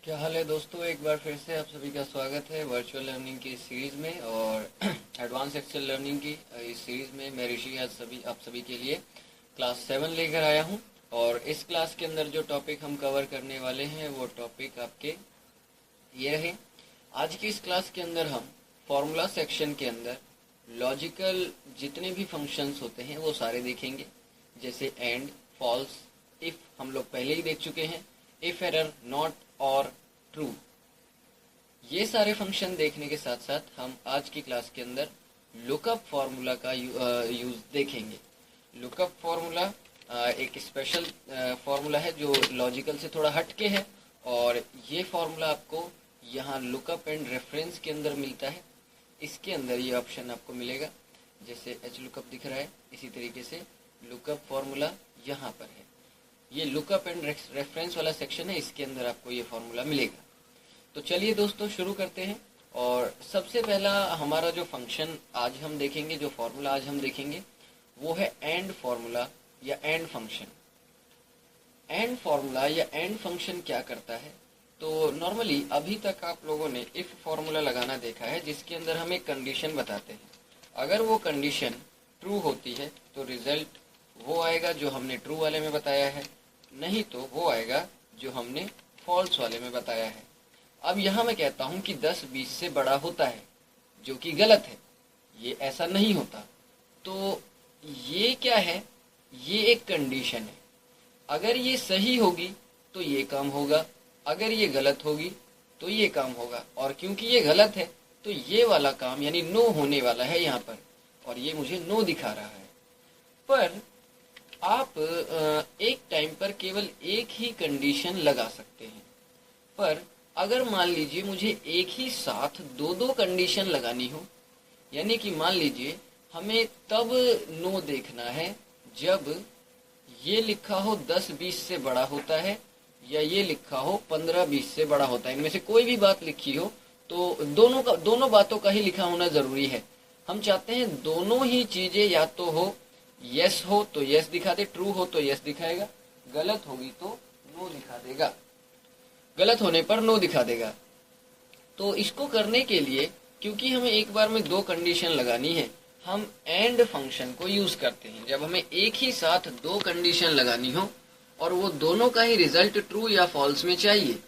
क्या हाल है दोस्तों। एक बार फिर से आप सभी का स्वागत है वर्चुअल लर्निंग की इस सीरीज़ में और एडवांस एक्सेल लर्निंग की इस सीरीज़ में मैं ऋषि आज आप सभी के लिए क्लास 7 लेकर आया हूं। और इस क्लास के अंदर जो टॉपिक हम कवर करने वाले हैं वो टॉपिक आपके ये रहे। आज की इस क्लास के अंदर हम फॉर्मूला सेक्शन के अंदर लॉजिकल जितने भी फंक्शंस होते हैं वो सारे देखेंगे, जैसे एंड, फॉल्स, इफ़ हम लोग पहले ही देख चुके हैं, इफ एरर, नॉट और ट्रू। ये सारे फंक्शन देखने के साथ साथ हम आज की क्लास के अंदर लुकअप फार्मूला का यूज देखेंगे। लुकअप फार्मूला एक स्पेशल फार्मूला है जो लॉजिकल से थोड़ा हटके है और ये फार्मूला आपको यहाँ लुकअप एंड रेफरेंस के अंदर मिलता है। इसके अंदर ये ऑप्शन आपको मिलेगा, जैसे एच लुकअप दिख रहा है इसी तरीके से लुकअप फार्मूला यहाँ पर है। ये लुकअप एंड रेफरेंस वाला सेक्शन है, इसके अंदर आपको ये फार्मूला मिलेगा। तो चलिए दोस्तों शुरू करते हैं। और सबसे पहला हमारा जो फंक्शन आज हम देखेंगे, जो फार्मूला आज हम देखेंगे वो है एंड फार्मूला या एंड फंक्शन। एंड फार्मूला या एंड फंक्शन क्या करता है, तो नॉर्मली अभी तक आप लोगों ने इफ फार्मूला लगाना देखा है जिसके अंदर हम एक कंडीशन बताते हैं। अगर वो कंडीशन ट्रू होती है तो रिजल्ट वो आएगा जो हमने ट्रू वाले में बताया है, नहीं तो वो आएगा जो हमने फॉल्स वाले में बताया है। अब यहाँ मैं कहता हूँ कि 10 20 से बड़ा होता है, जो कि गलत है, ये ऐसा नहीं होता। तो ये क्या है, ये एक कंडीशन है। अगर ये सही होगी तो ये काम होगा, अगर ये गलत होगी तो ये काम होगा। और क्योंकि ये गलत है तो ये वाला काम यानी नो होने वाला है यहाँ पर, और ये मुझे नो दिखा रहा है। पर आप एक टाइम पर केवल एक ही कंडीशन लगा सकते हैं। पर अगर मान लीजिए मुझे एक ही साथ दो दो कंडीशन लगानी हो, यानी कि मान लीजिए हमें तब नो देखना है जब ये लिखा हो 10 20 से बड़ा होता है या ये लिखा हो 15 20 से बड़ा होता है। इनमें से कोई भी बात लिखी हो तो दोनों बातों का ही लिखा होना जरूरी है। हम चाहते हैं दोनों ही चीजें या तो हो, यस हो तो यस दिखा दे, ट्रू हो तो यस दिखाएगा, गलत होगी तो नो दिखा देगा, गलत होने पर नो दिखा देगा। तो इसको करने के लिए क्योंकि हमें एक बार में दो कंडीशन लगानी है, हम एंड फंक्शन को यूज करते हैं। जब हमें एक ही साथ दो कंडीशन लगानी हो और वो दोनों का ही रिजल्ट ट्रू या फॉल्स में चाहिए,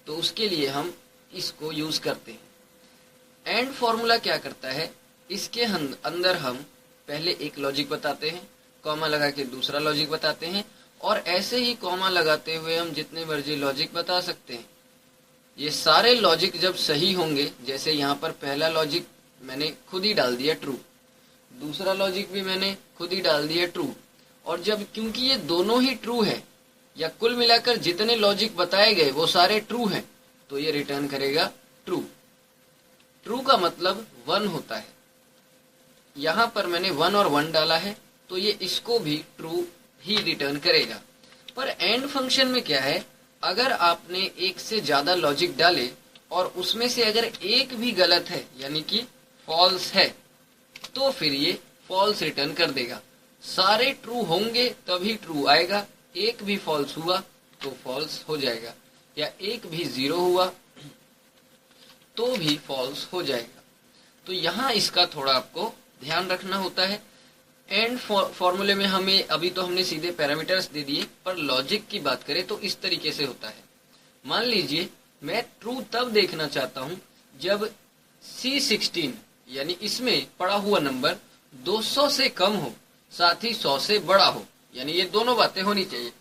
तो उसके लिए हम इसको यूज करते हैं। एंड फॉर्मूला क्या करता है, इसके अंदर हम पहले एक लॉजिक बताते हैं, कॉमा लगा के दूसरा लॉजिक बताते हैं, और ऐसे ही कॉमा लगाते हुए हम जितने मर्जी लॉजिक बता सकते हैं। ये सारे लॉजिक जब सही होंगे, जैसे यहाँ पर पहला लॉजिक मैंने खुद ही डाल दिया ट्रू, दूसरा लॉजिक भी मैंने खुद ही डाल दिया ट्रू, और जब क्योंकि ये दोनों ही ट्रू है या कुल मिलाकर जितने लॉजिक बताए गए वो सारे ट्रू हैं, तो ये रिटर्न करेगा ट्रू। ट्रू का मतलब 1 होता है। यहाँ पर मैंने 1 और 1 डाला है तो ये इसको भी ट्रू ही रिटर्न करेगा। पर एंड फंक्शन में क्या है, अगर आपने एक से ज्यादा लॉजिक डाले और उसमें से अगर एक भी गलत है यानी कि फॉल्स है, तो फिर ये फॉल्स रिटर्न कर देगा। सारे ट्रू होंगे तभी ट्रू आएगा, एक भी फॉल्स हुआ तो फॉल्स हो जाएगा, या एक भी 0 हुआ तो भी फॉल्स हो जाएगा। तो यहाँ इसका थोड़ा आपको ध्यान रखना होता है। एंड फॉर्मूले में हमें अभी तो हमने सीधे पैरामीटर्स दे दिए, पर लॉजिक की बात करें तो इस तरीके से होता है। मान लीजिए मैं ट्रू तब देखना चाहता हूं जब C16 यानी इसमें पड़ा हुआ नंबर 200 से कम हो, साथ ही 100 से बड़ा हो, यानी ये दोनों बातें होनी चाहिए।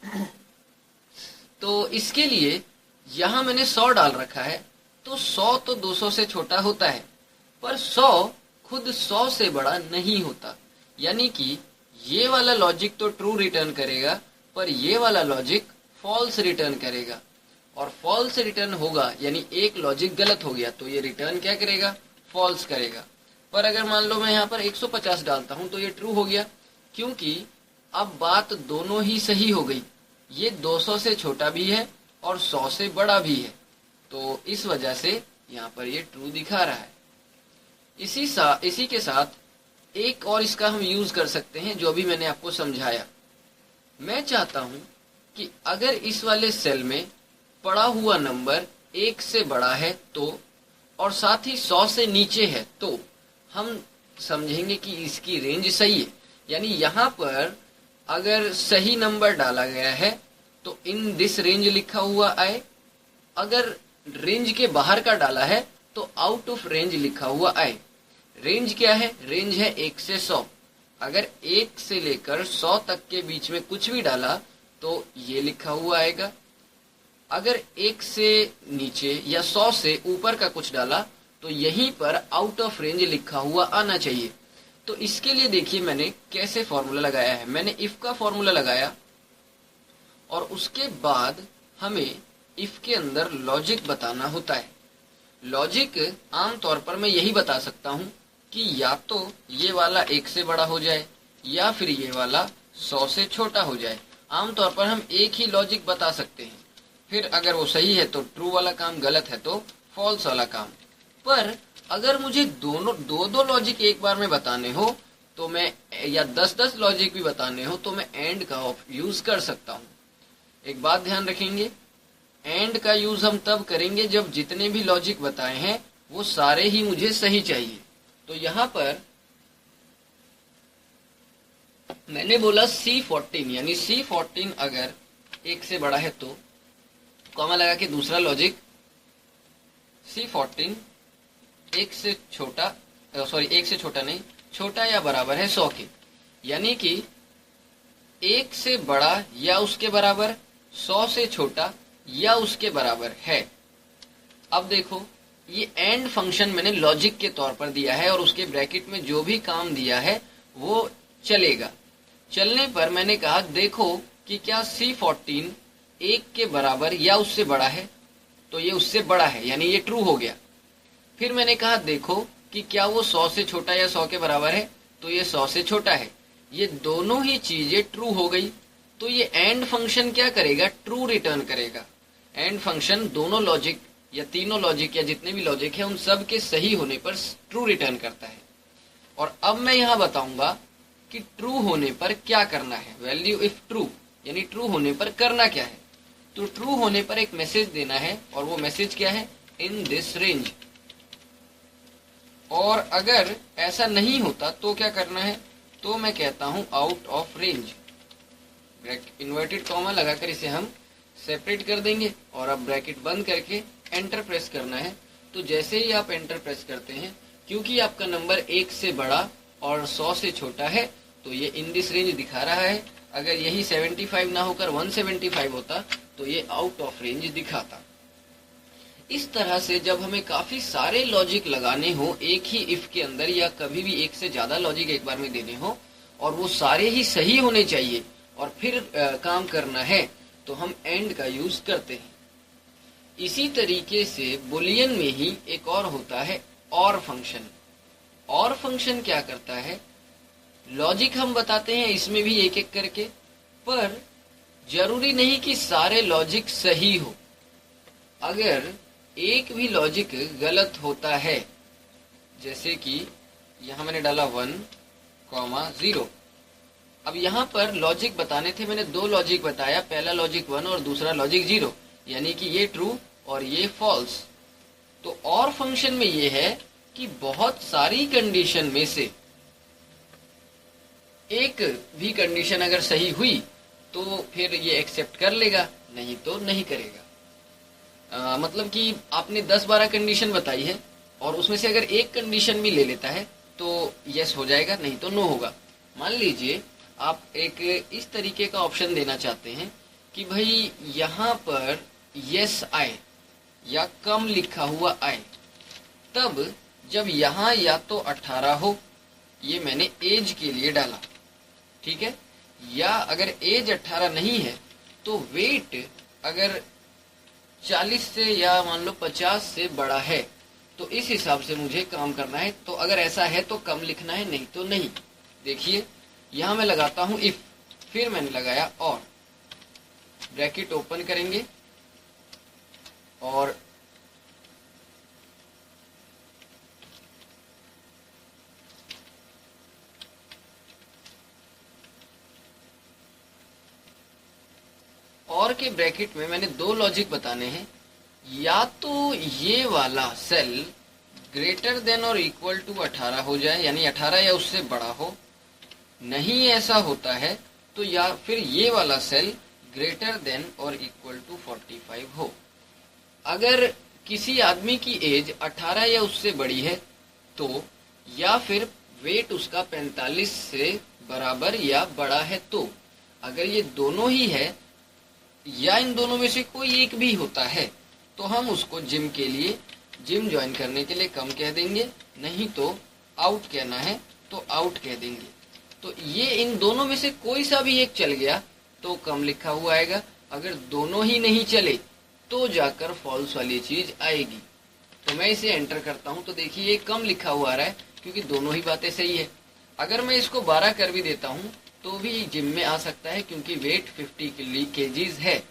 तो इसके लिए यहां मैंने 100 डाल रखा है, तो 100 तो 200 से छोटा होता है, पर 100 खुद 100 से बड़ा नहीं होता। यानी कि ये वाला लॉजिक तो ट्रू रिटर्न करेगा, पर ये वाला लॉजिक फॉल्स रिटर्न करेगा, और फॉल्स रिटर्न होगा यानी एक लॉजिक गलत हो गया तो ये रिटर्न क्या करेगा, फॉल्स करेगा। पर अगर मान लो मैं यहाँ पर 150 डालता हूँ तो ये ट्रू हो गया, क्योंकि अब बात दोनों ही सही हो गई। ये 200 से छोटा भी है और 100 से बड़ा भी है, तो इस वजह से यहाँ पर ये ट्रू दिखा रहा है। इसी के साथ एक और इसका हम यूज कर सकते हैं, जो भी मैंने आपको समझाया। मैं चाहता हूं कि अगर इस वाले सेल में पड़ा हुआ नंबर 1 से बड़ा है तो, और साथ ही 100 से नीचे है तो हम समझेंगे कि इसकी रेंज सही है। यानी यहाँ पर अगर सही नंबर डाला गया है तो इन दिस रेंज लिखा हुआ आए, अगर रेंज के बाहर का डाला है तो आउट ऑफ रेंज लिखा हुआ आए। रेंज क्या है? रेंज है 1 से 100। अगर 1 से लेकर 100 तक के बीच में कुछ भी डाला तो ये लिखा हुआ आएगा। अगर 1 से नीचे या 100 से ऊपर का कुछ डाला तो यहीं पर आउट ऑफ रेंज लिखा हुआ आना चाहिए। तो इसके लिए देखिए मैंने कैसे फॉर्मूला लगाया है। मैंने इफ का फॉर्मूला लगाया और उसके बाद हमें इफ के अंदर लॉजिक बताना होता है। लॉजिक आमतौर पर मैं यही बता सकता हूं कि या तो ये वाला 1 से बड़ा हो जाए या फिर ये वाला 100 से छोटा हो जाए। आमतौर पर हम एक ही लॉजिक बता सकते हैं। फिर अगर वो सही है तो ट्रू वाला काम, गलत है तो फॉल्स वाला काम। पर अगर मुझे दो लॉजिक एक बार में बताने हो तो मैं, या 10 लॉजिक भी बताने हो तो मैं एंड का यूज कर सकता हूँ। एक बात ध्यान रखेंगे, एंड का यूज हम तब करेंगे जब जितने भी लॉजिक बताए हैं वो सारे ही मुझे सही चाहिए। तो यहाँ पर मैंने बोला C14, यानी C14 अगर 1 से बड़ा है तो कॉमा लगा के दूसरा लॉजिक C14 1 से छोटा, सॉरी 1 से छोटा नहीं, छोटा या बराबर है 100 के। यानी कि 1 से बड़ा या उसके बराबर, 100 से छोटा या उसके बराबर है। अब देखो ये एंड फंक्शन मैंने लॉजिक के तौर पर दिया है और उसके ब्रैकेट में जो भी काम दिया है वो चलेगा। चलने पर मैंने कहा देखो कि क्या C14 1 के बराबर या उससे बड़ा है, तो ये उससे बड़ा है यानी ये ट्रू हो गया। फिर मैंने कहा देखो कि क्या वो 100 से छोटा या 100 के बराबर है, तो ये 100 से छोटा है। ये दोनों ही चीजें ट्रू हो गई। तो ये एंड फंक्शन क्या करेगा? ट्रू रिटर्न करेगा। एंड फंक्शन दोनों लॉजिक या तीनों लॉजिक या जितने भी लॉजिक है उन सब के सही होने पर ट्रू रिटर्न करता है। और अब मैं यहाँ बताऊंगा कि ट्रू होने पर क्या करना है। वैल्यू इफ ट्रू, यानी ट्रू होने पर करना क्या है। तो ट्रू होने पर एक मैसेज देना है और वो मैसेज क्या है? In this range. और अगर ऐसा नहीं होता तो क्या करना है? तो मैं कहता हूं out of range. Inverted comma लगाकर इसे हम सेपरेट कर देंगे और अब ब्रैकेट बंद करके एंटर प्रेस करना है। तो जैसे ही आप एंटर प्रेस करते हैं, क्योंकि आपका नंबर 1 से बड़ा और 100 से छोटा है तो ये इन दिस रेंज दिखा रहा है। अगर यही 75 ना होकर 175 होता तो ये आउट ऑफ रेंज दिखाता। इस तरह से जब हमें काफी सारे लॉजिक लगाने हो एक ही इफ के अंदर, या कभी भी एक से ज्यादा लॉजिक एक बार में देने हो और वो सारे ही सही होने चाहिए और फिर काम करना है, तो हम एंड का यूज करते हैं। इसी तरीके से बुलियन में ही एक और होता है और फंक्शन। और फंक्शन क्या करता है? लॉजिक हम बताते हैं इसमें भी एक एक करके, पर जरूरी नहीं कि सारे लॉजिक सही हो। अगर एक भी लॉजिक गलत होता है, जैसे कि यहां मैंने डाला 1,0। अब यहाँ पर लॉजिक बताने थे, मैंने दो लॉजिक बताया, पहला लॉजिक 1 और दूसरा लॉजिक 0, यानी कि ये ट्रू और ये फॉल्स। तो और फंक्शन में ये है कि बहुत सारी कंडीशन में से एक भी कंडीशन अगर सही हुई तो फिर ये एक्सेप्ट कर लेगा, नहीं तो नहीं करेगा। मतलब कि आपने 10-12 कंडीशन बताई है और उसमें से अगर एक कंडीशन भी ले लेता है तो यस हो जाएगा, नहीं तो नो होगा। मान लीजिए आप एक इस तरीके का ऑप्शन देना चाहते हैं कि भाई यहाँ पर यस आए या कम लिखा हुआ आए, तब जब यहाँ या तो 18 हो, ये मैंने एज के लिए डाला, ठीक है, या अगर एज 18 नहीं है तो वेट अगर 40 से या मान लो 50 से बड़ा है, तो इस हिसाब से मुझे काम करना है। तो अगर ऐसा है तो कम लिखना है, नहीं तो नहीं। देखिए यहां मैं लगाता हूं इफ, फिर मैंने लगाया और, ब्रैकेट ओपन करेंगे और और के ब्रैकेट में मैंने दो लॉजिक बताने हैं। या तो ये वाला सेल ग्रेटर देन और इक्वल टू 18 हो जाए, यानी 18 या उससे बड़ा हो, नहीं ऐसा होता है तो या फिर ये वाला सेल ग्रेटर देन और इक्वल टू 45 हो। अगर किसी आदमी की एज 18 या उससे बड़ी है तो, या फिर वेट उसका 45 से बराबर या बड़ा है तो, अगर ये दोनों ही है या इन दोनों में से कोई एक भी होता है तो हम उसको जिम के लिए, जिम ज्वाइन करने के लिए कम कह देंगे, नहीं तो आउट कहना है तो आउट कह देंगे। तो ये इन दोनों में से कोई सा भी एक चल गया तो कम लिखा हुआ आएगा, अगर दोनों ही नहीं चले तो जाकर फॉल्स वाली चीज आएगी। तो मैं इसे एंटर करता हूं तो देखिए ये कम लिखा हुआ आ रहा है क्योंकि दोनों ही बातें सही है। अगर मैं इसको 12 कर भी देता हूं तो भी जिम में आ सकता है क्योंकि वेट 50 केजीज है।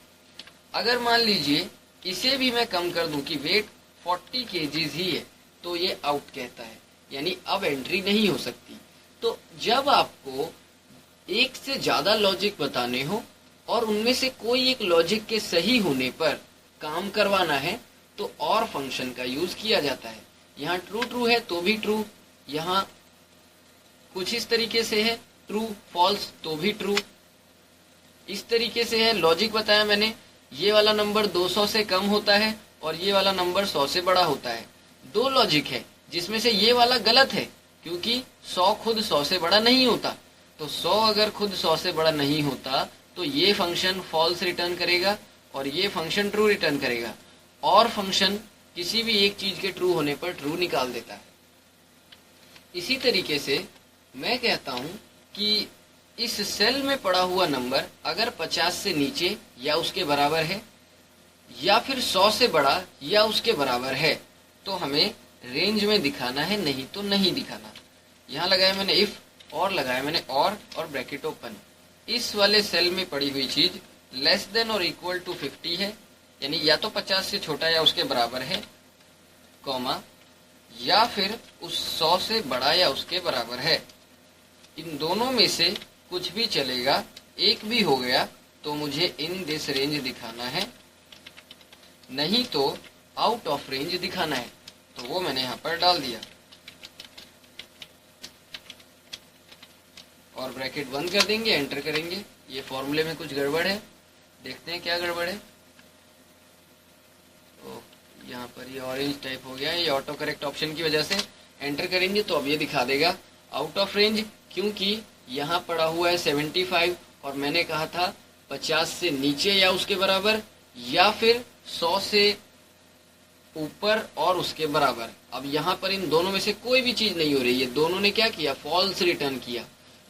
अगर मान लीजिए इसे भी मैं कम कर दूं कि वेट 40 केजीज ही है तो ये आउट कहता है, यानी अब एंट्री नहीं हो सकती। तो जब आपको एक से ज्यादा लॉजिक बताने हो और उनमें से कोई एक लॉजिक के सही होने पर काम करवाना है तो और फंक्शन का यूज किया जाता है। यहाँ ट्रू ट्रू है तो भी ट्रू, यहाँ कुछ इस तरीके से है ट्रू फॉल्स तो भी ट्रू, इस तरीके से है। लॉजिक बताया मैंने, ये वाला नंबर 200 से कम होता है और ये वाला नंबर 100 से बड़ा होता है। दो लॉजिक है जिसमें से ये वाला गलत है क्योंकि 100 खुद 100 से बड़ा नहीं होता। तो 100 अगर खुद 100 से बड़ा नहीं होता तो ये फंक्शन फॉल्स रिटर्न करेगा और ये फंक्शन ट्रू रिटर्न करेगा, और फंक्शन किसी भी एक चीज के ट्रू होने पर ट्रू निकाल देता है। इसी तरीके से मैं कहता हूं कि इस सेल में पड़ा हुआ नंबर अगर 50 से नीचे या उसके बराबर है या फिर 100 से बड़ा या उसके बराबर है तो हमें रेंज में दिखाना है, नहीं तो नहीं दिखाना। यहाँ लगाया मैंने इफ और लगाया मैंने और ब्रैकेट ओपन। इस वाले सेल में पड़ी हुई चीज लेस देन और इक्वल टू 50 है, यानी या तो 50 से छोटा या उसके बराबर है, कॉमा, या फिर उस 100 से बड़ा या उसके बराबर है। इन दोनों में से कुछ भी चलेगा, एक भी हो गया तो मुझे इन दिस रेंज दिखाना है, नहीं तो आउट ऑफ रेंज दिखाना है। तो वो मैंने यहाँ पर डाल दिया और ब्रैकेट बंद कर देंगे, एंटर करेंगे। ये फॉर्मूले में कुछ गड़बड़ है, देखते हैं क्या गड़बड़ है। तो यहाँ पर ये ऑरेंज टाइप हो गया है, ये ऑटो करेक्ट ऑप्शन की वजह से। एंटर करेंगे तो अब ये दिखा देगा आउट ऑफ रेंज, क्योंकि यहाँ पड़ा हुआ है 75 और मैंने कहा था 50 से नीचे या उसके बराबर या फिर 100 से ऊपर और उसके बराबर। अब यहाँ पर इन दोनों में से कोई भी चीज नहीं हो रही है, दोनों ने क्या किया, फॉल्स रिटर्न किया।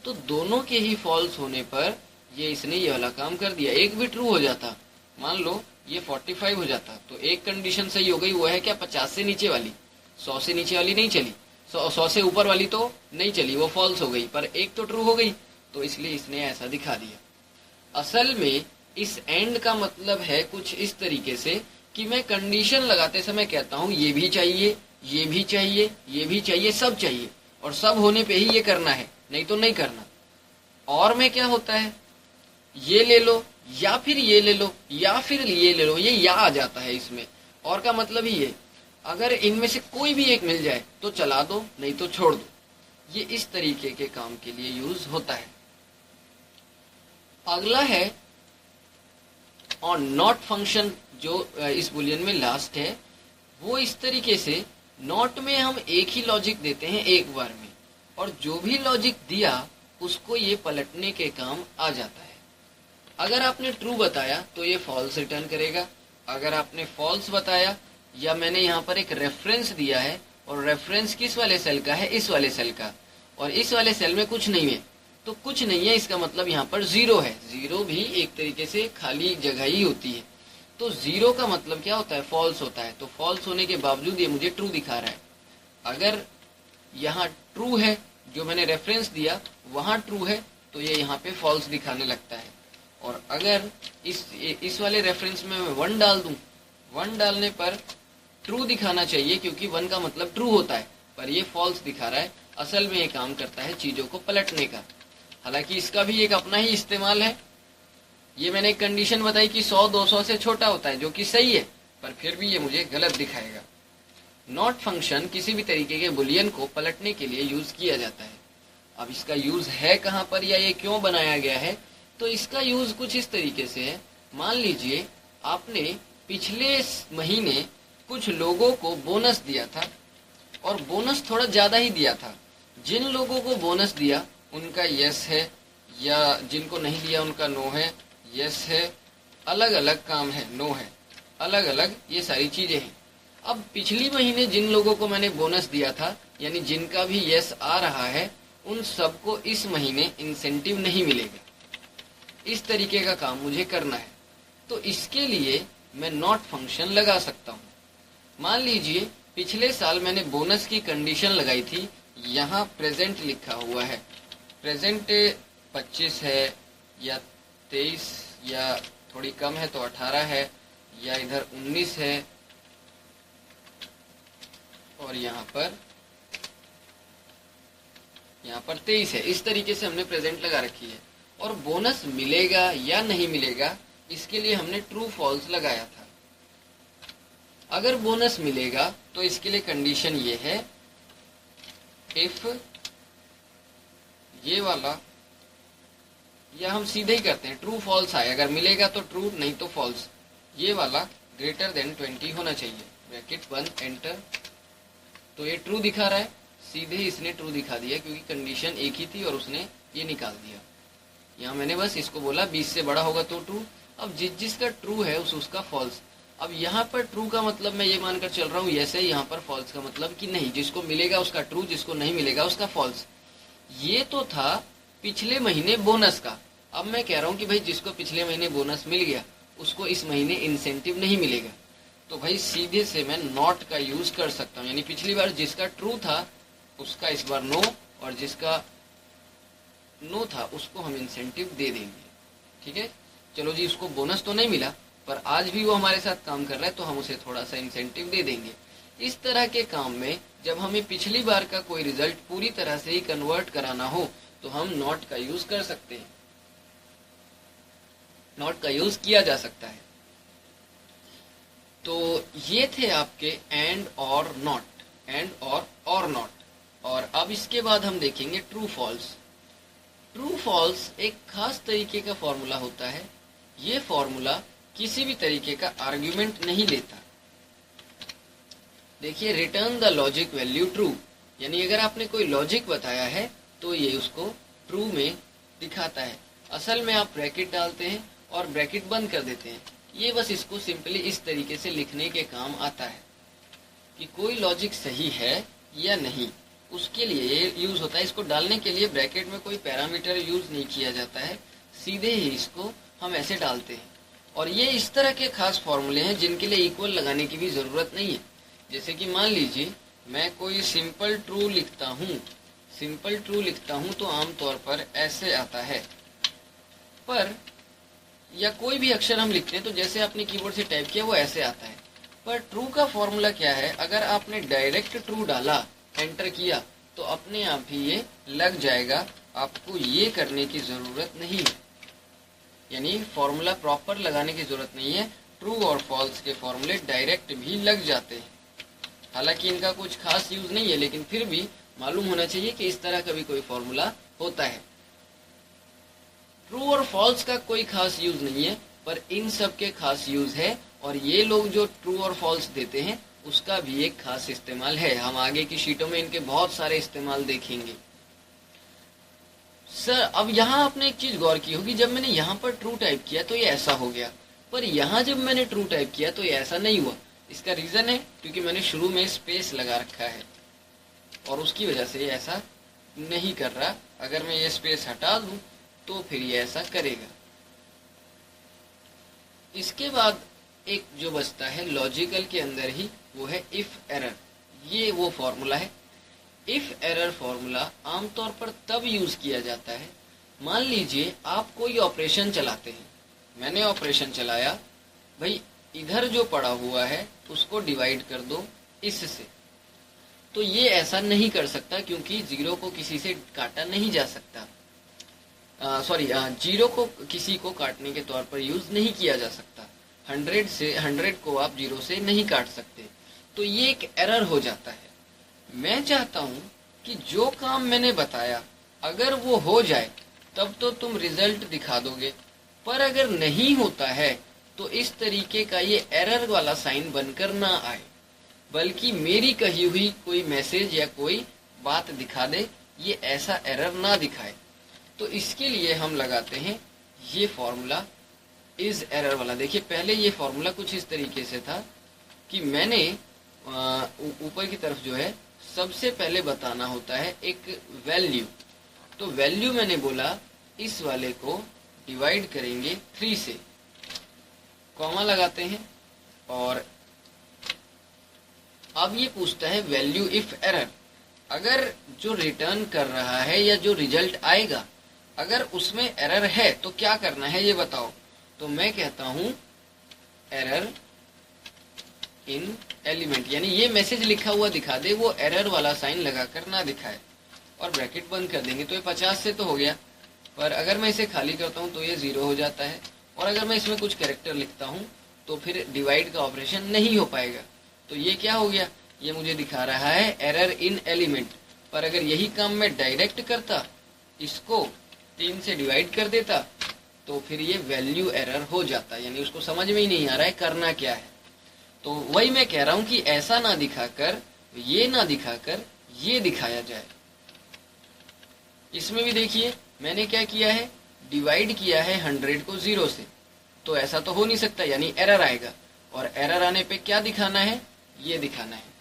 तो दोनों के ही फॉल्स होने पर ये इसने ये वाला काम कर दिया। एक भी ट्रू हो जाता, मान लो ये 45 हो जाता तो एक कंडीशन सही हो गई, वो है क्या, 50 से नीचे वाली। 100 से नीचे वाली नहीं चली, 100 से ऊपर वाली तो नहीं चली, वो फॉल्स हो गई, पर एक तो ट्रू हो गई, तो इसलिए इसने ऐसा दिखा दिया। असल में इस एंड का मतलब है कुछ इस तरीके से कि मैं कंडीशन लगाते समय कहता हूँ ये भी चाहिए, ये भी चाहिए, ये भी चाहिए, सब चाहिए, और सब होने पे ही ये करना है, नहीं तो नहीं करना। और में क्या होता है, ये ले लो या फिर ये ले लो या फिर ये ले लो, ये या आ जाता है इसमें। और का मतलब ही ये, अगर इनमें से कोई भी एक मिल जाए तो चला दो, नहीं तो छोड़ दो। ये इस तरीके के काम के लिए यूज होता है। अगला है और नॉट फंक्शन, जो इस बुलियन में लास्ट है, वो इस तरीके से नॉट में हम एक ही लॉजिक देते हैं एक बार में, और जो भी लॉजिक दिया उसको ये पलटने के काम आ जाता है। अगर आपने ट्रू बताया तो ये फॉल्स रिटर्न करेगा, अगर आपने फॉल्स बताया या मैंने यहाँ पर एक रेफरेंस दिया है और रेफरेंस किस वाले सेल का है, इस वाले सेल का, और इस वाले सेल में कुछ नहीं है तो कुछ नहीं है, इसका मतलब यहाँ पर जीरो है। जीरो भी एक तरीके से खाली जगह ही होती है, तो जीरो का मतलब क्या होता है, फॉल्स होता है। तो फॉल्स होने के बावजूद ये मुझे ट्रू दिखा रहा है। अगर यहाँ ट्रू है, जो मैंने रेफरेंस दिया वहां ट्रू है, तो ये यहाँ पे फॉल्स दिखाने लगता है। और अगर इस वाले रेफरेंस में मैं 1 डाल दूं, 1 डालने पर ट्रू दिखाना चाहिए क्योंकि 1 का मतलब ट्रू होता है, पर ये फॉल्स दिखा रहा है। असल में ये काम करता है चीजों को पलटने का। हालांकि इसका भी एक अपना ही इस्तेमाल है। ये मैंने एक कंडीशन बताई कि 100 200 से छोटा होता है, जो कि सही है, पर फिर भी ये मुझे गलत दिखाएगा। नॉट फंक्शन किसी भी तरीके के बुलियन को पलटने के लिए यूज किया जाता है। अब इसका यूज है कहाँ पर या ये क्यों बनाया गया है, तो इसका यूज कुछ इस तरीके से है। मान लीजिए आपने पिछले महीने कुछ लोगों को बोनस दिया था और बोनस थोड़ा ज्यादा ही दिया था। जिन लोगों को बोनस दिया उनका यस है, या जिनको नहीं दिया उनका नो है, यस है, अलग अलग काम है, नो है, अलग अलग ये सारी चीजें हैं। अब पिछली महीने जिन लोगों को मैंने बोनस दिया था, यानी जिनका भी यस आ रहा है, उन सबको इस महीने इंसेंटिव नहीं मिलेगा। इस तरीके का काम मुझे करना है, तो इसके लिए मैं नॉट फंक्शन लगा सकता हूँ। मान लीजिए पिछले साल मैंने बोनस की कंडीशन लगाई थी, यहाँ प्रेजेंट लिखा हुआ है, प्रेजेंट 25 है या 23 या थोड़ी कम है तो 18 है, या इधर 19 है और यहाँ पर 23 है। इस तरीके से हमने प्रेजेंट लगा रखी है। और बोनस मिलेगा या नहीं मिलेगा इसके लिए हमने ट्रू फॉल्स लगाया था। अगर बोनस मिलेगा तो इसके लिए कंडीशन ये है, इफ ये वाला, या हम सीधे ही करते हैं, ट्रू फॉल्स आए, अगर मिलेगा तो ट्रू, नहीं तो फॉल्स, ये वाला ग्रेटर देन 20 होना चाहिए, ब्रैकेट बंद, एंटर। तो ये ट्रू दिखा रहा है, सीधे इसने ट्रू दिखा दिया क्योंकि कंडीशन एक ही थी और उसने ये निकाल दिया। यहाँ मैंने बस इसको बोला 20 से बड़ा होगा तो ट्रू। अब जिसका ट्रू है उसका फॉल्स। अब यहाँ पर ट्रू का मतलब मैं ये मानकर चल रहा हूँ यस है, यहाँ पर फॉल्स का मतलब कि नहीं, जिसको मिलेगा उसका ट्रू, जिसको नहीं मिलेगा उसका फॉल्स। ये तो था पिछले महीने बोनस का। अब मैं कह रहा हूँ कि भाई जिसको पिछले महीने बोनस मिल गया उसको इस महीने इंसेंटिव नहीं मिलेगा, तो भाई सीधे से मैं नॉट का यूज कर सकता हूँ। यानी पिछली बार जिसका ट्रू था उसका इस बार नो, और जिसका नो था उसको हम इंसेंटिव दे देंगे। ठीक है, चलो जी, उसको बोनस तो नहीं मिला पर आज भी वो हमारे साथ काम कर रहा है तो हम उसे थोड़ा सा इंसेंटिव दे देंगे। इस तरह के काम में जब हमें पिछली बार का कोई रिजल्ट पूरी तरह से ही कन्वर्ट कराना हो तो हम नॉट का यूज कर सकते हैं, नॉट का यूज किया जा सकता है। तो ये थे आपके एंड और नॉट, एंड और नॉट। और अब इसके बाद हम देखेंगे ट्रू फॉल्स। ट्रू फॉल्स एक खास तरीके का फॉर्मूला होता है। ये फॉर्मूला किसी भी तरीके का आर्ग्यूमेंट नहीं लेता। देखिए, return the logic value true, यानी अगर आपने कोई लॉजिक बताया है तो ये उसको ट्रू में दिखाता है। असल में आप ब्रैकेट डालते हैं और ब्रैकेट बंद कर देते हैं। ये बस इसको सिंपली इस तरीके से लिखने के काम आता है कि कोई लॉजिक सही है या नहीं, उसके लिए यूज होता है। इसको डालने के लिए ब्रैकेट में कोई पैरामीटर यूज नहीं किया जाता है, सीधे ही इसको हम ऐसे डालते हैं। और ये इस तरह के खास फॉर्मूले हैं जिनके लिए इक्वल लगाने की भी जरूरत नहीं है। जैसे कि मान लीजिए मैं कोई सिंपल ट्रू लिखता हूँ, सिंपल ट्रू लिखता हूँ तो आमतौर पर ऐसे आता है, पर या कोई भी अक्षर हम लिखते हैं तो जैसे आपने कीबोर्ड से टाइप किया वो ऐसे आता है। पर ट्रू का फॉर्मूला क्या है, अगर आपने डायरेक्ट ट्रू डाला, एंटर किया, तो अपने आप ही ये लग जाएगा, आपको ये करने की जरूरत नहीं है। यानी फॉर्मूला प्रॉपर लगाने की जरूरत नहीं है। ट्रू और फॉल्स के फॉर्मूले डायरेक्ट भी लग जाते हैं। हालांकि इनका कुछ खास यूज नहीं है, लेकिन फिर भी मालूम होना चाहिए कि इस तरह का भी कोई फॉर्मूला होता है। ट्रू और फॉल्स का कोई खास यूज नहीं है, पर इन सब के खास यूज है। और ये लोग जो ट्रू और फॉल्स देते हैं उसका भी एक खास इस्तेमाल है। हम आगे की शीटों में इनके बहुत सारे इस्तेमाल देखेंगे। सर, अब यहाँ आपने एक चीज गौर की होगी, जब मैंने यहाँ पर ट्रू टाइप किया तो ये ऐसा हो गया, पर यहाँ जब मैंने ट्रू टाइप किया तो ये ऐसा नहीं हुआ। इसका रीजन है क्योंकि मैंने शुरू में स्पेस लगा रखा है और उसकी वजह से ये ऐसा नहीं कर रहा। अगर मैं ये स्पेस हटा दूं तो फिर ये ऐसा करेगा। इसके बाद एक जो बचता है लॉजिकल के अंदर ही, वो है इफ एरर। ये वो फॉर्मूला है। इफ एरर फॉर्मूला आमतौर पर तब यूज किया जाता है, मान लीजिए आप कोई ऑपरेशन चलाते हैं। मैंने ऑपरेशन चलाया, भाई इधर जो पड़ा हुआ है उसको डिवाइड कर दो इससे, तो ये ऐसा नहीं कर सकता क्योंकि जीरो को किसी से काटा नहीं जा सकता। जीरो को किसी को काटने के तौर पर यूज नहीं किया जा सकता। 100 को आप 0 से नहीं काट सकते, तो ये एक एरर हो जाता है। मैं चाहता हूं कि जो काम मैंने बताया अगर वो हो जाए तब तो तुम रिजल्ट दिखा दोगे, पर अगर नहीं होता है तो इस तरीके का ये एरर वाला साइन बनकर ना आए, बल्कि मेरी कही हुई कोई मैसेज या कोई बात दिखा दे, ये ऐसा एरर ना दिखाए। तो इसके लिए हम लगाते हैं ये फॉर्मूला इज एरर वाला। देखिए पहले ये फॉर्मूला कुछ इस तरीके से था कि मैंने ऊपर की तरफ जो है सबसे पहले बताना होता है एक वैल्यू। तो वैल्यू मैंने बोला इस वाले को डिवाइड करेंगे 3 से, कॉमा लगाते हैं, और अब ये पूछता है वैल्यू इफ एरर। अगर जो रिटर्न कर रहा है या जो रिजल्ट आएगा अगर उसमें एरर है तो क्या करना है ये बताओ। तो मैं कहता हूं एरर इन एलिमेंट, यानी ये मैसेज लिखा हुआ दिखा दे, वो एरर वाला साइन लगाकर ना दिखाए, और ब्रैकेट बंद कर देंगे। तो ये 50 से तो हो गया, पर अगर मैं इसे खाली करता हूं तो ये 0 हो जाता है, और अगर मैं इसमें कुछ कैरेक्टर लिखता हूं तो फिर डिवाइड का ऑपरेशन नहीं हो पाएगा। तो ये क्या हो गया, ये मुझे दिखा रहा है एरर इन एलिमेंट। पर अगर यही काम मैं डायरेक्ट करता, इसको 3 से डिवाइड कर देता, तो फिर ये वैल्यू एरर हो जाता, यानी उसको समझ में ही नहीं आ रहा है करना क्या है। तो वही मैं कह रहा हूं कि ऐसा ना दिखाकर, ये ना दिखाकर ये दिखाया जाए। इसमें भी देखिए मैंने क्या किया है, डिवाइड किया है 100 को 0 से, तो ऐसा तो हो नहीं सकता, यानी एरर आएगा, और एरर आने पे क्या दिखाना है, ये दिखाना है।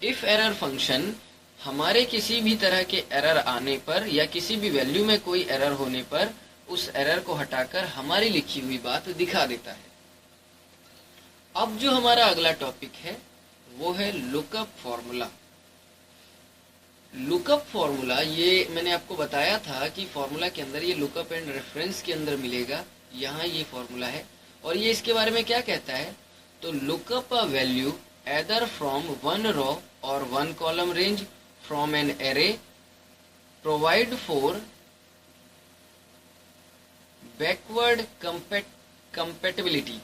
इफ एरर फंक्शन हमारे किसी भी तरह के एरर आने पर या किसी भी वैल्यू में कोई एरर होने पर उस एरर को हटाकर हमारी लिखी हुई बात दिखा देता है। अब जो हमारा अगला टॉपिक है वो है लुकअप फॉर्मूला। लुकअप फॉर्मूला ये मैंने आपको बताया था कि फॉर्मूला के अंदर ये लुकअप एंड रेफरेंस के अंदर मिलेगा, यहाँ ये फॉर्मूला है, और ये इसके बारे में क्या कहता है, तो lookup a value either from one row or one column range from an array, provide for backward compatibility।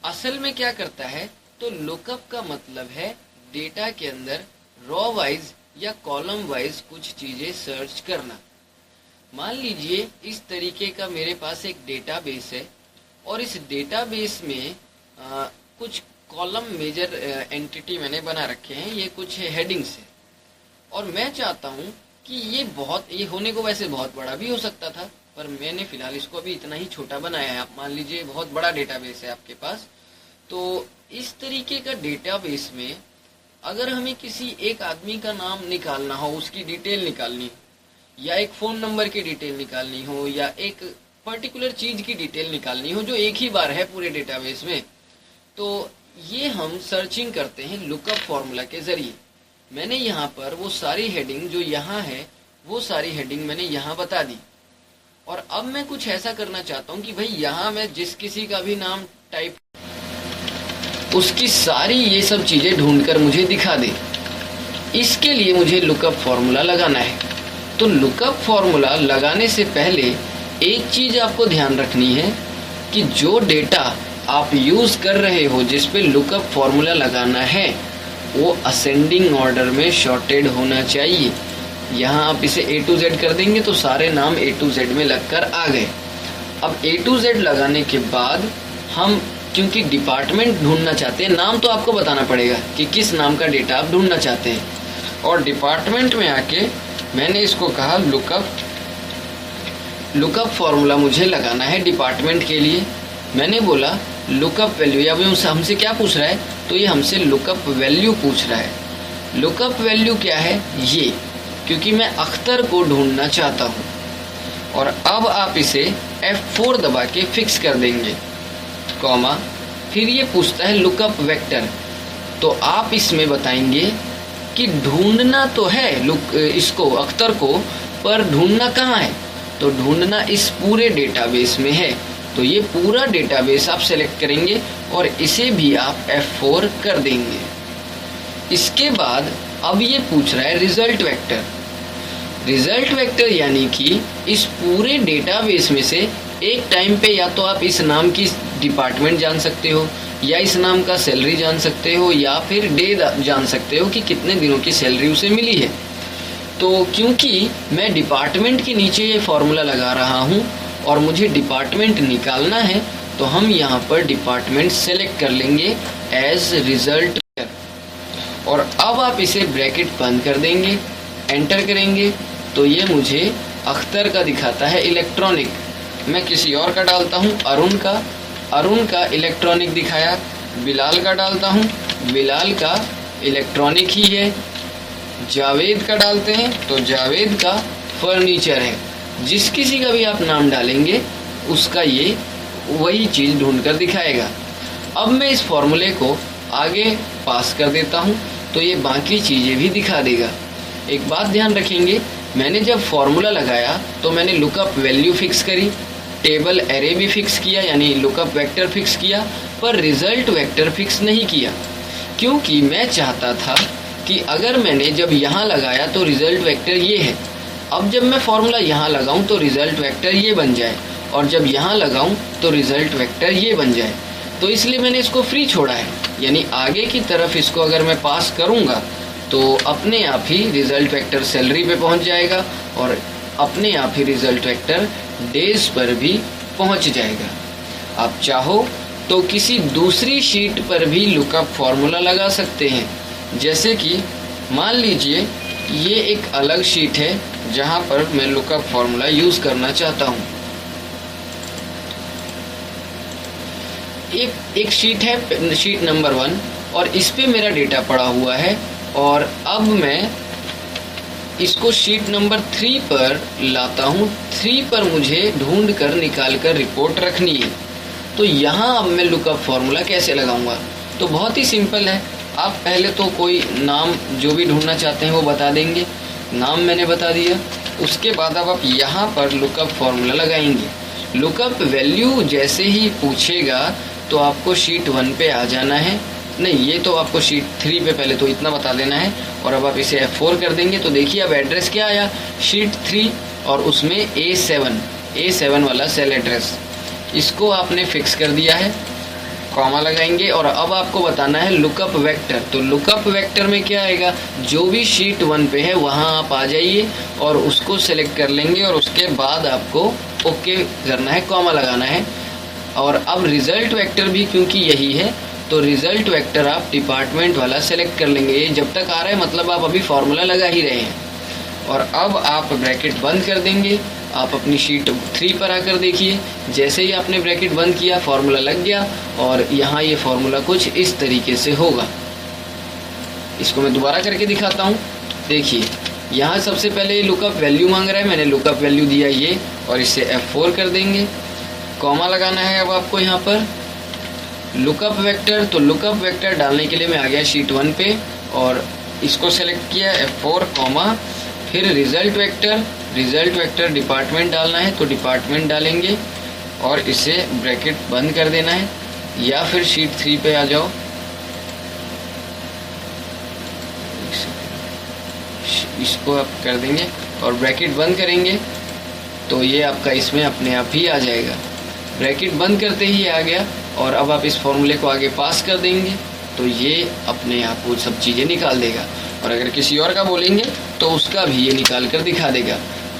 असल में क्या करता है, तो लुकअप का मतलब है डेटा के अंदर रॉ वाइज या कॉलम वाइज कुछ चीजें सर्च करना। मान लीजिए इस तरीके का मेरे पास एक डेटाबेस है, और इस डेटाबेस में कुछ कॉलम मेजर एंटिटी मैंने बना रखे हैं, ये कुछ हेडिंग्स है, और मैं चाहता हूं कि ये होने को वैसे बहुत बड़ा भी हो सकता था, पर मैंने फिलहाल इसको अभी इतना ही छोटा बनाया है। आप मान लीजिए बहुत बड़ा डेटाबेस है आपके पास, तो इस तरीके का डेटाबेस में अगर हमें किसी एक आदमी का नाम निकालना हो, उसकी डिटेल निकालनी हो, या एक फोन नंबर की डिटेल निकालनी हो, या एक पर्टिकुलर चीज की डिटेल निकालनी हो जो एक ही बार है पूरे डेटाबेस में, तो ये हम सर्चिंग करते हैं लुकअप फॉर्मूला के जरिए। मैंने यहाँ पर वो सारी हेडिंग जो यहाँ है वो सारी हेडिंग मैंने यहाँ बता दी, और अब मैं कुछ ऐसा करना चाहता हूँ कि भाई यहाँ मैं जिस किसी का भी नाम टाइप, उसकी सारी ये सब चीजें ढूंढकर मुझे दिखा दे। इसके लिए मुझे लुकअप फॉर्मूला लगाना है। तो लुकअप फॉर्मूला लगाने से पहले एक चीज आपको ध्यान रखनी है कि जो डेटा आप यूज कर रहे हो जिस पे लुकअप फॉर्मूला लगाना है वो असेंडिंग ऑर्डर में शॉर्टेड होना चाहिए। यहाँ आप इसे A to Z कर देंगे तो सारे नाम A to Z में लगकर आ गए। अब A to Z लगाने के बाद हम क्योंकि डिपार्टमेंट ढूंढना चाहते हैं, नाम तो आपको बताना पड़ेगा कि किस नाम का डेटा आप ढूंढना चाहते हैं, और डिपार्टमेंट में आके मैंने इसको कहा लुकअप फॉर्मूला मुझे लगाना है डिपार्टमेंट के लिए। मैंने बोला लुकअप वैल्यू, या हमसे क्या पूछ रहा है, तो ये हमसे लुकअप वैल्यू पूछ रहा है। लुकअप वैल्यू क्या है, ये, क्योंकि मैं अख्तर को ढूंढना चाहता हूँ। और अब आप इसे F4 दबा के फिक्स कर देंगे, कॉमा, फिर ये पूछता है लुकअप वेक्टर। तो आप इसमें बताएंगे कि ढूंढना तो है इसको अख्तर को, पर ढूंढना कहाँ है, तो ढूंढना इस पूरे डेटाबेस में है। तो ये पूरा डेटाबेस आप सेलेक्ट करेंगे और इसे भी आप F4 कर देंगे। इसके बाद अब ये पूछ रहा है रिजल्ट वेक्टर। रिजल्ट वेक्टर यानी कि इस पूरे डेटाबेस में से एक टाइम पे या तो आप इस नाम की डिपार्टमेंट जान सकते हो, या इस नाम का सैलरी जान सकते हो, या फिर डे जान सकते हो कि कितने दिनों की सैलरी उसे मिली है। तो क्योंकि मैं डिपार्टमेंट के नीचे ये फॉर्मूला लगा रहा हूँ और मुझे डिपार्टमेंट निकालना है, तो हम यहाँ पर डिपार्टमेंट सेलेक्ट कर लेंगे एज रिजल्ट। और अब आप इसे ब्रैकेट बंद कर देंगे, एंटर करेंगे, तो ये मुझे अख्तर का दिखाता है इलेक्ट्रॉनिक। मैं किसी और का डालता हूँ, अरुण का इलेक्ट्रॉनिक दिखाया। बिलाल का डालता हूँ, बिलाल का इलेक्ट्रॉनिक ही है। जावेद का डालते हैं तो जावेद का फर्नीचर है। जिस किसी का भी आप नाम डालेंगे उसका ये वही चीज़ ढूंढ कर दिखाएगा। अब मैं इस फॉर्मूले को आगे पास कर देता हूँ तो ये बाकी चीज़ें भी दिखा देगा। एक बात ध्यान रखेंगे, मैंने जब फॉर्मूला लगाया तो मैंने लुकअप वैल्यू फिक्स करी, टेबल एरे भी फिक्स किया यानी लुकअप वेक्टर फिक्स किया, पर रिजल्ट वेक्टर फिक्स नहीं किया, क्योंकि मैं चाहता था कि अगर मैंने जब यहाँ लगाया तो रिजल्ट वेक्टर ये है, अब जब मैं फॉर्मूला यहाँ लगाऊं तो रिजल्ट वेक्टर ये बन जाए, और जब यहाँ लगाऊं तो रिजल्ट वेक्टर ये बन जाए। तो इसलिए मैंने इसको फ्री छोड़ा है, यानी आगे की तरफ इसको अगर मैं पास करूँगा तो अपने आप ही रिजल्ट वेक्टर सैलरी पे पहुँच जाएगा और अपने आप ही रिजल्ट वेक्टर डेज पर भी पहुँच जाएगा। आप चाहो तो किसी दूसरी शीट पर भी लुकअप फॉर्मूला लगा सकते हैं, जैसे कि मान लीजिए ये एक अलग शीट है जहां पर मैं लुकअप फॉर्मूला यूज करना चाहता हूं। एक शीट है, शीट नंबर 1, और इस पे मेरा डेटा पड़ा हुआ है, और अब मैं इसको शीट नंबर 3 पर लाता हूं। 3 पर मुझे ढूंढ कर निकाल कर रिपोर्ट रखनी है। तो यहाँ अब मैं लुकअप फॉर्मूला कैसे लगाऊंगा? तो बहुत ही सिंपल है। आप पहले तो कोई नाम जो भी ढूंढना चाहते हैं वो बता देंगे, नाम मैंने बता दिया। उसके बाद अब आप यहाँ पर लुकअप फॉर्मूला लगाएंगे। लुकअप वैल्यू जैसे ही पूछेगा तो आपको शीट 1 पे आ जाना है, नहीं ये तो आपको शीट 3 पे पहले तो इतना बता देना है, और अब आप इसे F4 कर देंगे तो देखिए अब एड्रेस क्या आया, शीट 3, और उसमें A7 वाला सेल एड्रेस, इसको आपने फिक्स कर दिया है, कॉमा लगाएंगे। और अब आपको बताना है लुकअप वेक्टर। तो लुकअप वेक्टर में क्या आएगा, जो भी शीट 1 पे है वहाँ आप आ जाइए और उसको सेलेक्ट कर लेंगे, और उसके बाद आपको ओके करना है, कॉमा लगाना है। और अब रिजल्ट वेक्टर भी क्योंकि यही है तो रिजल्ट वेक्टर आप डिपार्टमेंट वाला सेलेक्ट कर लेंगे। ये जब तक आ रहा है मतलब आप अभी फॉर्मूला लगा ही रहे हैं। और अब आप ब्रैकेट बंद कर देंगे। आप अपनी शीट 3 पर आकर देखिए, जैसे ही आपने ब्रैकेट बंद किया फॉर्मूला लग गया, और यहाँ ये फॉर्मूला कुछ इस तरीके से होगा। इसको मैं दोबारा करके दिखाता हूँ। देखिए यहाँ सबसे पहले लुकअप वैल्यू मांग रहा है, मैंने लुकअप वैल्यू दिया ये, और इसे F4 कर देंगे, कॉमा लगाना है। अब आपको यहाँ पर लुकअप वेक्टर, तो लुकअप वेक्टर डालने के लिए मैं आ गया शीट 1 पे और इसको सेलेक्ट किया F4 कॉमा, फिर रिजल्ट वेक्टर डिपार्टमेंट डालना है तो डिपार्टमेंट डालेंगे और इसे ब्रैकेट बंद कर देना है, या फिर शीट 3 पे आ जाओ, इसको आप कर देंगे और ब्रैकेट बंद करेंगे तो ये आपका इसमें अपने आप ही आ जाएगा। ब्रैकेट बंद करते ही आ गया, और अब आप इस फॉर्मूले को आगे पास कर देंगे तो ये अपने आप वो सब चीज़ें निकाल देगा। और अगर किसी और का बोलेंगे तो उसका भी ये निकाल कर दिखा देगा।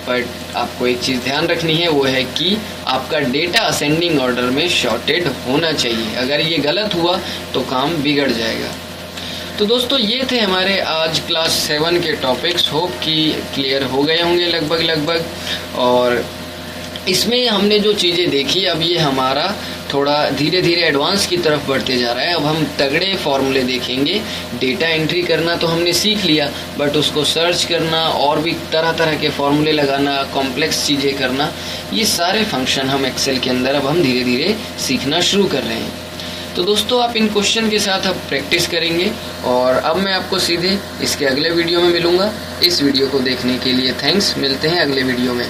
बट आपको एक चीज़ ध्यान रखनी है, वो है कि आपका डेटा असेंडिंग ऑर्डर में शॉर्टेड होना चाहिए। अगर ये गलत हुआ तो काम बिगड़ जाएगा। तो दोस्तों ये थे हमारे आज क्लास 7 के टॉपिक्स। होप कि क्लियर हो गए होंगे लगभग। और इसमें हमने जो चीज़ें देखी, अब ये हमारा थोड़ा धीरे धीरे एडवांस की तरफ बढ़ते जा रहा है। अब हम तगड़े फॉर्मूले देखेंगे। डेटा एंट्री करना तो हमने सीख लिया, बट उसको सर्च करना और भी तरह तरह के फॉर्मूले लगाना, कॉम्प्लेक्स चीज़ें करना, ये सारे फंक्शन हम एक्सेल के अंदर अब हम धीरे धीरे सीखना शुरू कर रहे हैं। तो दोस्तों आप इन क्वेश्चन के साथ अब प्रैक्टिस करेंगे, और अब मैं आपको सीधे इसके अगले वीडियो में मिलूंगा। इस वीडियो को देखने के लिए थैंक्स। मिलते हैं अगले वीडियो में।